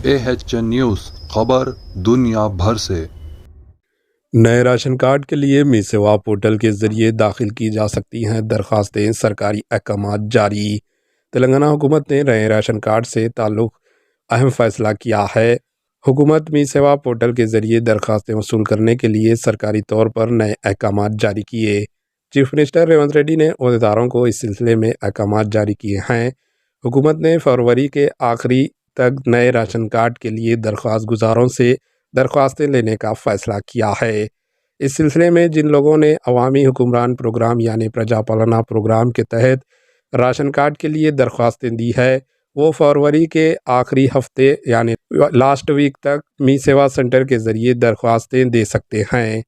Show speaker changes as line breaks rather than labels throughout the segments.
AHN news خبر دنیا بھر سے۔
نئے راشن کارڈ کے لیے می سیوا پورٹل کے ذریعے داخل کی جا سکتی ہیں درخواستیں، سرکاری احکامات جاری۔ تلنگانہ حکومت نے نئے راشن کارڈ سے تعلق اہم فیصلہ کیا ہے۔ حکومت می سیوا پورٹل کے ذریعے درخواستیں وصول کرنے کے لیے سرکاری طور پر نئے احکامات جاری کیے۔ چیف منسٹر ریونت ریڈی نے عہدیداروں کو اس سلسلے میں احکامات جاری کیے ہیں۔ حکومت نے فروری کے آخری تک نئے راشن کارڈ کے لیے درخواست گزاروں سے درخواستیں لینے کا فیصلہ کیا ہے۔ اس سلسلے میں جن لوگوں نے عوامی حکمران پروگرام یعنی پرجا پالنا پروگرام کے تحت راشن کارڈ کے لیے درخواستیں دی ہے، وہ فروری کے آخری ہفتے یعنی لاسٹ ویک تک می سیوا سینٹر کے ذریعے درخواستیں دے سکتے ہیں۔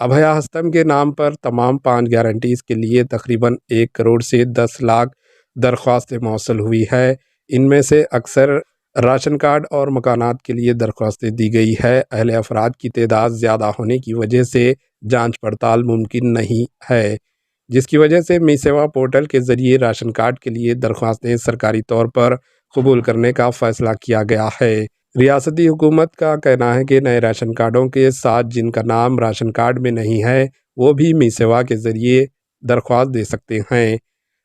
ابھیا ہستم کے نام پر تمام 5 گارنٹیز کے لیے تقریباً 1 کروڑ سے 10 لاکھ درخواستیں موصول ہوئی ہے۔ ان میں سے اکثر راشن کارڈ اور مکانات کے لیے درخواستیں دی گئی ہے۔ اہل افراد کی تعداد زیادہ ہونے کی وجہ سے جانچ پڑتال ممکن نہیں ہے، جس کی وجہ سے می سیوا پورٹل کے ذریعے راشن کارڈ کے لیے درخواستیں سرکاری طور پر قبول کرنے کا فیصلہ کیا گیا ہے۔ ریاستی حکومت کا کہنا ہے کہ نئے راشن کارڈوں کے ساتھ جن کا نام راشن کارڈ میں نہیں ہے وہ بھی می سیوا کے ذریعے درخواست دے سکتے ہیں۔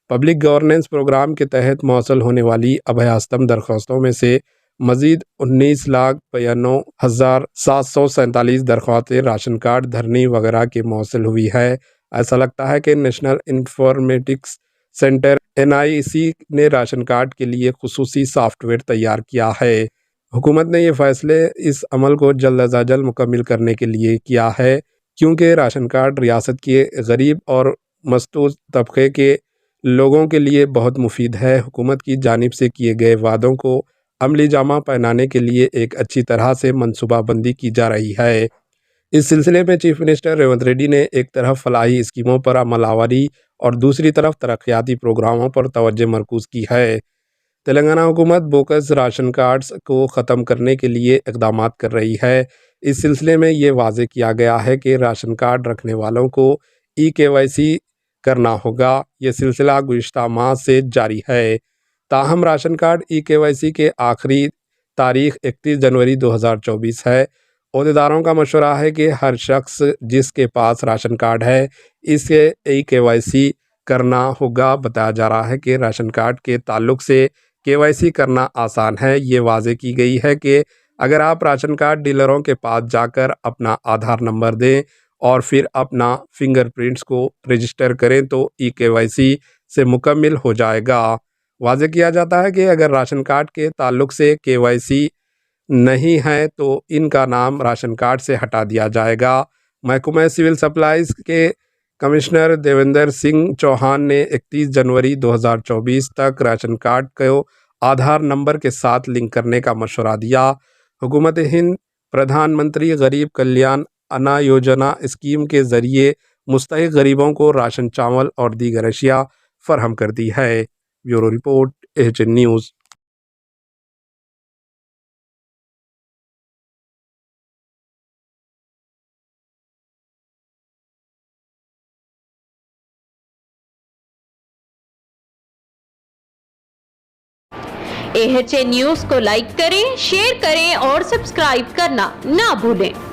پبلک گورننس پروگرام کے تحت موصول ہونے والی ابھیا ہستم درخواستوں میں سے مزید 19,92,747 درخواستیں راشن کارڈ دھرنی وغیرہ کے موصول ہوئی ہے۔ ایسا لگتا ہے کہ نیشنل انفارمیٹکس سینٹر NIC نے راشن کارڈ کے لیے خصوصی سافٹ ویئر تیار کیا ہے۔ حکومت نے یہ فیصلے اس عمل کو جلد از جلد مکمل کرنے کے لیے کیا ہے، کیونکہ راشن کارڈ ریاست کے غریب اور مستحق طبقے کے لوگوں کے لیے بہت مفید ہے۔ حکومت کی جانب سے کیے گئے وعدوں کو عملی جامہ پہنانے کے لیے ایک اچھی طرح سے منصوبہ بندی کی جا رہی ہے۔ اس سلسلے میں چیف منسٹر ریونت ریڈی نے ایک طرف فلاحی اسکیموں پر عمل آوری اور دوسری طرف ترقیاتی پروگراموں پر توجہ مرکوز کی ہے۔ تلنگانہ حکومت بوکس راشن کارڈز کو ختم کرنے کے لیے اقدامات کر رہی ہے۔ اس سلسلے میں یہ واضح کیا گیا ہے کہ راشن کارڈ رکھنے والوں کو EKYC کرنا ہوگا۔ یہ سلسلہ گزشتہ ماہ سے جاری ہے۔ تاہم راشن کارڈ EKYC کے آخری تاریخ 31 جنوری 2024 ہے۔ عہدیداروں کا مشورہ ہے کہ ہر شخص جس کے پاس راشن کارڈ ہے اسے EKYC کرنا ہوگا۔ بتایا جا رہا ہے کہ راشن کارڈ کے تعلق سے KYC کرنا آسان ہے۔ یہ واضح کی گئی ہے کہ اگر آپ راشن کارڈ ڈیلروں کے پاس جا کر اپنا آدھار نمبر دیں اور پھر اپنا فنگر پرنٹس کو رجسٹر کریں تو EKYC سے مکمل ہو جائے گا۔ واضح کیا جاتا ہے کہ اگر راشن کارڈ کے تعلق سے KYC نہیں ہے تو ان کا نام راشن کارڈ سے ہٹا دیا جائے گا۔ محکمہ سول سپلائز کے کمشنر دیویندر سنگھ چوہان نے 31 جنوری 2024 تک راشن کارڈ کو آدھار نمبر کے ساتھ لنک کرنے کا مشورہ دیا۔ حکومت ہند پردھان منتری غریب کلیان انا یوجنا اسکیم کے ذریعے مستحق غریبوں کو راشن، چاول اور دیگر اشیاء فراہم کرتی ہے۔ Bureau report AHN news.
AHN news کو لائک کریں، شیئر کریں اور سبسکرائب کرنا نہ بھولیں۔